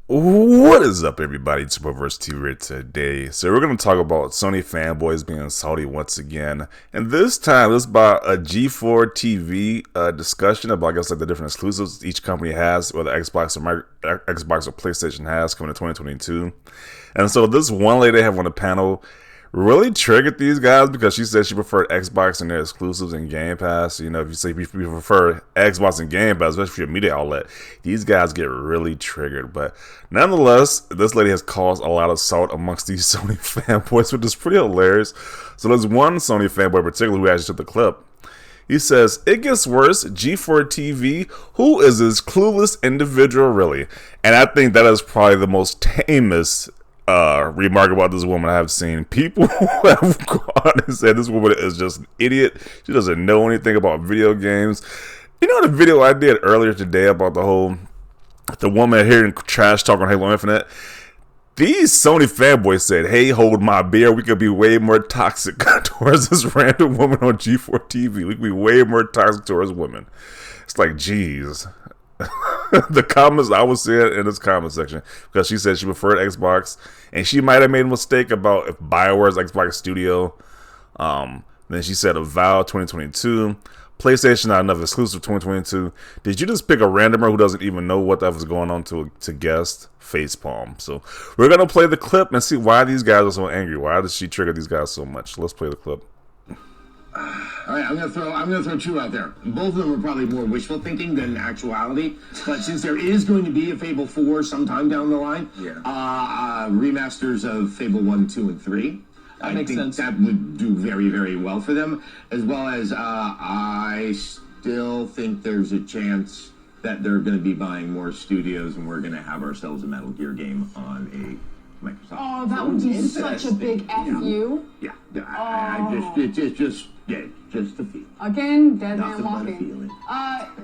What is up, everybody? It's G4TV today. So we're going to talk about Sony fanboys being salty once again, and this time it's about a G4TV discussion about, I guess, like the different exclusives each company has, whether Xbox or PlayStation has coming in 2022. And so this one lady they have on the panel really triggered these guys because she said she preferred Xbox and their exclusives and Game Pass. You know, if you say you prefer Xbox and Game Pass, especially for your media outlet, these guys get really triggered. But nonetheless, this lady has caused a lot of salt amongst these Sony fanboys, which is pretty hilarious. So there's one Sony fanboy in particular who actually took the clip. He says, "It gets worse. G4TV, who is this clueless individual really?" And I think that is probably the most tamest remark about this woman I have seen. People have gone and said this woman is just an idiot. She doesn't know anything about video games. You know the video I did earlier today about the woman hearing trash talk on Halo Infinite? These Sony fanboys said, "Hey, hold my beer. We could be way more toxic towards this random woman on G4TV. We could be way more toxic towards women." It's like, geez. The comments I was seeing in this comment section, because she said she preferred Xbox, and she might have made a mistake about if BioWare's Xbox Studio. Then she said Avowed 2022, PlayStation not enough exclusive 2022. Did you just pick a randomer who doesn't even know what the f is going on to guess? Facepalm. So we're gonna play the clip and see why these guys are so angry. Why does she trigger these guys so much? Let's play the clip. All right, I'm gonna throw two out there. Both of them are probably more wishful thinking than actuality. But since there is going to be a Fable 4 sometime down the line, remasters of Fable 1, 2, and 3. I think sense. That would do very, very well for them. As well as I still think there's a chance that they're going to be buying more studios, and we're going to have ourselves a Metal Gear game on a Microsoft. Oh, that would be such a big F you. Yeah. Just a feel. Again, dead man Nothing but a walking. feeling.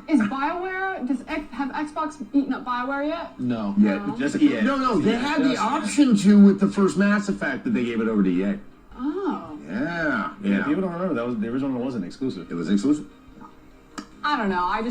Is BioWare, have Xbox eaten up BioWare yet? No. Yeah, just EA. No, they had the option to with the first Mass Effect, that they gave it over to EA. Oh. Yeah. People don't remember the original one wasn't exclusive. It was exclusive. I don't know. I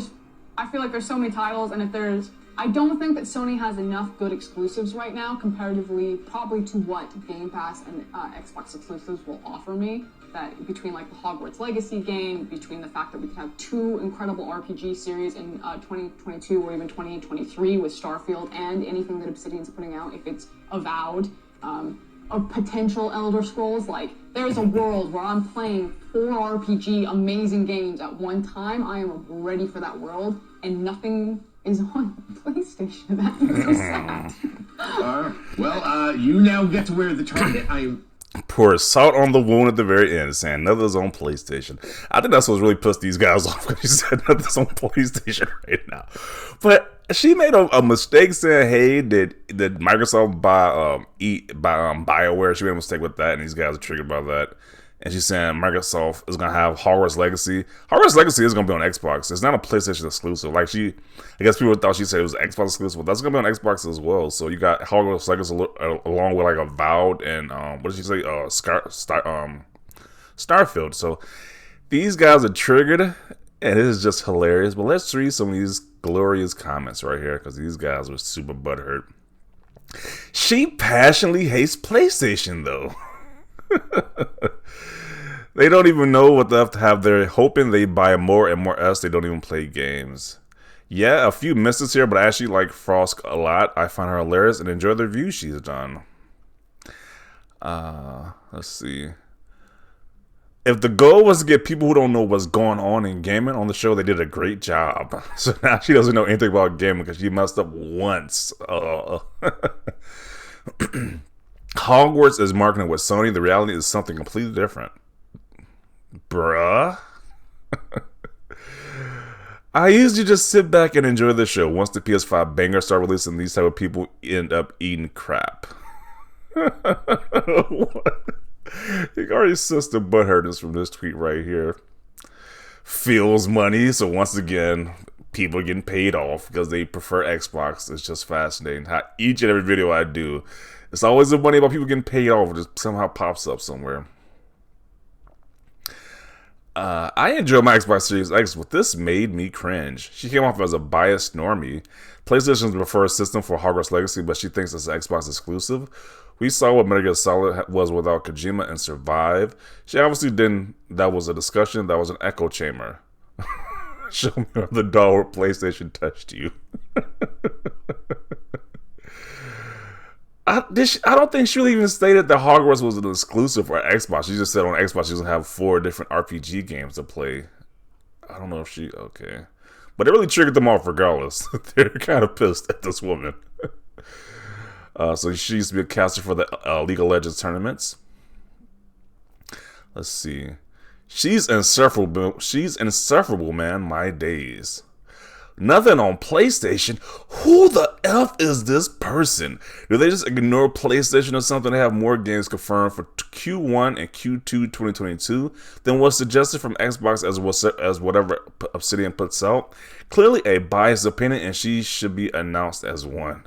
feel like there's so many titles, and I don't think that Sony has enough good exclusives right now, comparatively, probably to what Game Pass and Xbox exclusives will offer me. That between like the Hogwarts Legacy game, between the fact that we can have two incredible RPG series in 2022 or even 2023 with Starfield and anything that Obsidian's putting out, if it's Avowed, or potential Elder Scrolls, like there's a world where I'm playing 4 RPG amazing games at one time. I am ready for that world, and nothing is on PlayStation. That is so sad. You now get to wear the target. Pour salt on the wound at the very end, saying nothing's on PlayStation. I think that's what's really pissed these guys off, because she said nothing's on PlayStation right now. But she made a mistake saying, "Hey, did Microsoft buy BioWare?" She made a mistake with that, and these guys are triggered by that. And she's saying Microsoft is gonna have Hogwarts Legacy. Hogwarts Legacy is gonna be on Xbox. It's not a PlayStation exclusive. Like I guess people thought she said it was Xbox exclusive. But that's gonna be on Xbox as well. So you got Hogwarts Legacy along with like Avowed and what did she say? Starfield. So these guys are triggered, and it is just hilarious. But let's read some of these glorious comments right here, because these guys were super butthurt. She passionately hates PlayStation though. They don't even know what they have to have. They're hoping they buy more and more S. They don't even play games. Yeah, a few misses here, but I actually like Frost a lot. I find her hilarious and enjoy the reviews she's done. Let's see. If the goal was to get people who don't know what's going on in gaming on the show, they did a great job. So now she doesn't know anything about gaming because she messed up once. Hogwarts is marketing with Sony. The reality is something completely different. Bruh. I usually just sit back and enjoy the show. Once the PS5 bangers start releasing, these type of people end up eating crap. What? You already sense the butthurtness from this tweet right here. Feels money. So once again, people are getting paid off because they prefer Xbox. It's just fascinating how each and every video I do, it's always the money about people getting paid off. It just somehow pops up somewhere. I enjoy my Xbox Series X, but this made me cringe. She came off as a biased normie. PlayStation's preferred system for Hogwarts Legacy, but she thinks it's an Xbox exclusive. We saw what Metal Gear Solid was without Kojima and Survive. She obviously didn't. That was a discussion. That was an echo chamber. Show me on the doll where PlayStation touched you. I don't think she really even stated that Hogwarts was an exclusive for Xbox. She just said on Xbox she's going to have 4 different RPG games to play. I don't know if she... Okay. But it really triggered them off regardless. They're kind of pissed at this woman. So she used to be a caster for the League of Legends tournaments. Let's see. She's insufferable, man. My days. Nothing on PlayStation. Who the F is this person? Do they just ignore PlayStation or something? They have more games confirmed for Q1 and Q2 2022 than what's suggested from Xbox as whatever Obsidian puts out. Clearly a biased opinion, and she should be announced as one.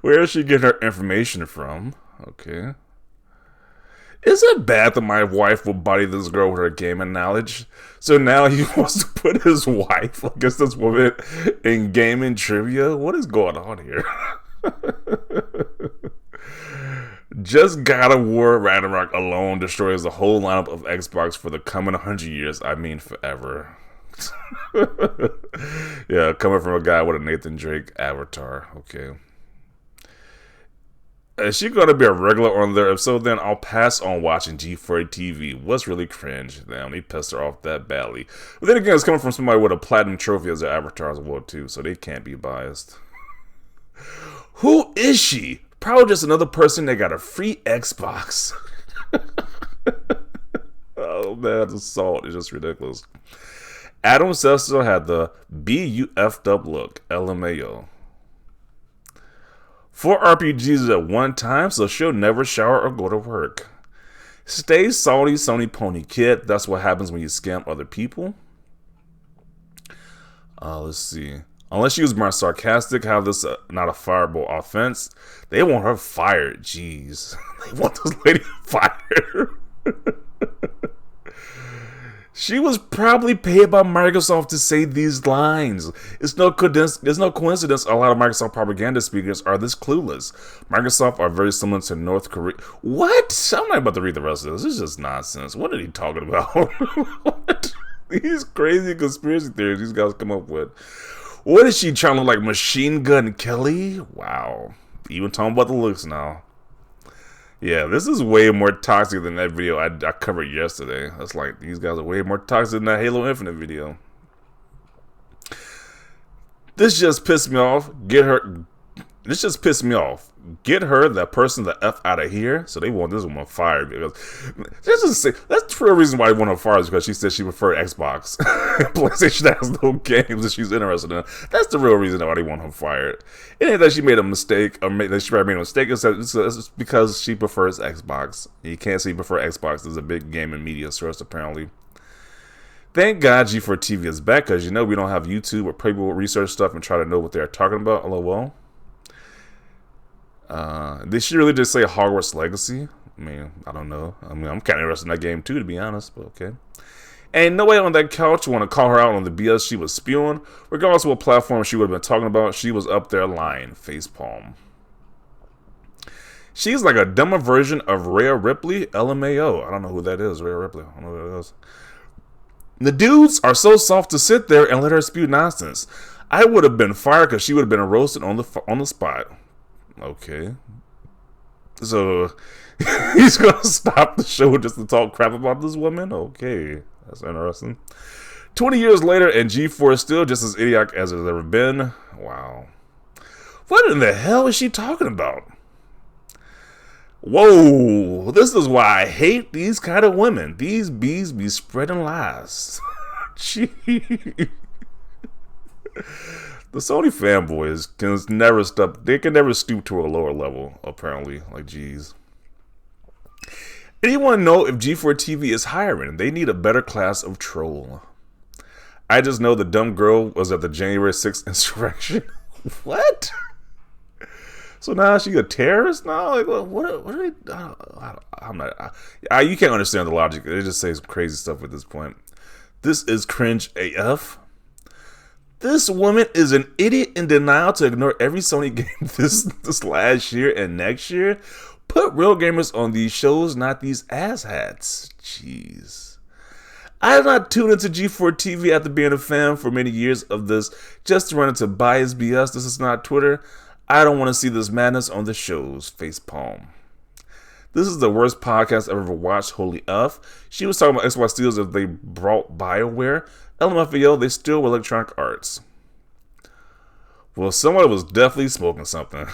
Where is she getting her information from? Okay. Is it bad that my wife will buddy this girl with her gaming knowledge? So now he wants to put his wife against this woman in gaming trivia? What is going on here? Just God of War Ragnarok alone destroys the whole lineup of Xbox for the coming 100 years. I mean forever. Yeah, coming from a guy with a Nathan Drake avatar. Okay. Is she going to be a regular on there? If so, then I'll pass on watching G4TV. What's really cringe? Damn, he pissed her off that badly. But then again, it's coming from somebody with a platinum trophy as their avatar as well, too, so they can't be biased. Who is she? Probably just another person that got a free Xbox. Oh, man, the salt is just ridiculous. Adam Sessler had the BUF'd up look. LMAO. 4 RPGs at one time, so she'll never shower or go to work. Stay salty, Sony pony kid. That's what happens when you scam other people. Let's see. Unless she was more sarcastic, how this not a fireable offense. They want her fired. Jeez. They want this lady fired. She was probably paid by Microsoft to say these lines. There's no coincidence a lot of Microsoft propaganda speakers are this clueless. Microsoft are very similar to North Korea. What? I'm not about to read the rest of this. This is just nonsense. What are he talking about? What? These crazy conspiracy theories these guys come up with. What is she trying to look like, Machine Gun Kelly? Wow. Even talking about the looks now. Yeah, this is way more toxic than that video I covered yesterday. That's like, these guys are way more toxic than that Halo Infinite video. This just pissed me off. This just pissed me off. Get her, that person, the F out of here. So they want this woman fired. Because that's the real reason why they want her fired, is because she said she preferred Xbox. PlayStation has no games that she's interested in. That's the real reason why they want her fired. It ain't that she made a mistake, or that she probably made a mistake. It's because she prefers Xbox. You can't say you prefer Xbox. There's a big gaming media source, apparently. Thank God G4TV is back, because you know we don't have YouTube where people research stuff and try to know what they're talking about. LOL. Did she really just say Hogwarts Legacy? I mean, I don't know. I mean, I'm kind of interested in that game too, to be honest, but okay. Ain't nobody on that couch want to call her out on the BS she was spewing. Regardless of what platform she would have been talking about, she was up there lying. Facepalm. She's like a dumber version of Rhea Ripley. LMAO. I don't know who that is. Rhea Ripley. I don't know who that is. The dudes are so soft to sit there and let her spew nonsense. I would have been fired because she would have been roasted on the spot. Okay. So he's gonna stop the show just to talk crap about this woman? Okay. That's interesting. 20 years later, and G4 is still just as idiotic as it's ever been. Wow. What in the hell is she talking about? Whoa. This is why I hate these kind of women. These bees be spreading lies. Gee. The Sony fanboys can never stoop to a lower level, apparently. Like, geez. Anyone know if G4TV is hiring? They need a better class of troll. I just know the dumb girl was at the January 6th insurrection. What? So now she a terrorist now? Like, what are they? I'm not. You can't understand the logic. They just say some crazy stuff at this point. This is cringe AF. This woman is an idiot in denial to ignore every Sony game this last year and next year. Put real gamers on these shows, not these asshats. Jeez. I have not tuned into G4TV after being a fan for many years of this just to run into biased BS. This is not Twitter. I don't want to see this madness on the shows. Facepalm. This is the worst podcast I've ever watched. Holy F. She was talking about Xbox Steals if they brought BioWare. LMFAO, they steal Electronic Arts. Well, somebody was definitely smoking something.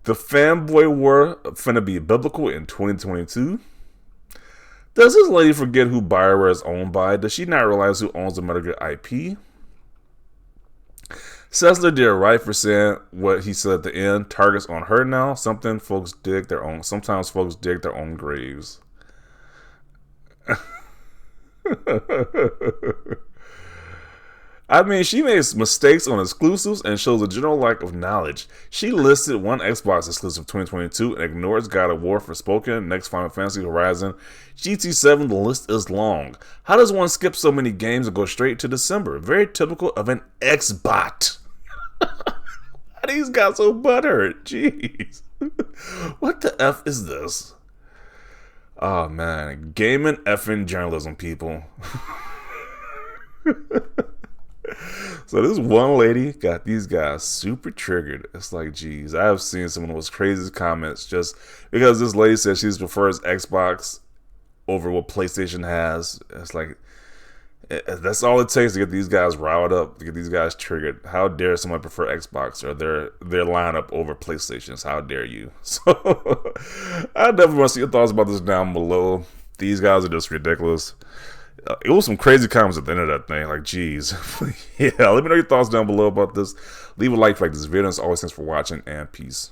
The fanboy war finna be biblical in 2022. Does this lady forget who BioWare is owned by? Does she not realize who owns the Metal Gear IP? Sessler did right for saying what he said at the end. Target's on her now. Sometimes folks dig their own graves. I mean, she makes mistakes on exclusives and shows a general lack of knowledge. She listed one Xbox exclusive 2022 and ignores God of War, Forspoken, next Final Fantasy, Horizon, GT7. The list is long. How does one skip so many games and go straight to December? Very typical of an Xbot. Why these guys so butthurt? Jeez. What the F is this? Oh man, gaming effing journalism, people. So this one lady got these guys super triggered. It's like, geez, I have seen some of the most crazy comments just because this lady says she prefers Xbox over what PlayStation has. It's like, that's all it takes to get these guys riled up, to get these guys triggered. How dare someone prefer Xbox or their lineup over PlayStations? How dare you? So I definitely want to see your thoughts about this down below. These guys are just ridiculous. It was some crazy comments at the end of that thing. Like, geez. Yeah, let me know your thoughts down below about this. Leave a like if you like this video. As always, thanks for watching, and peace.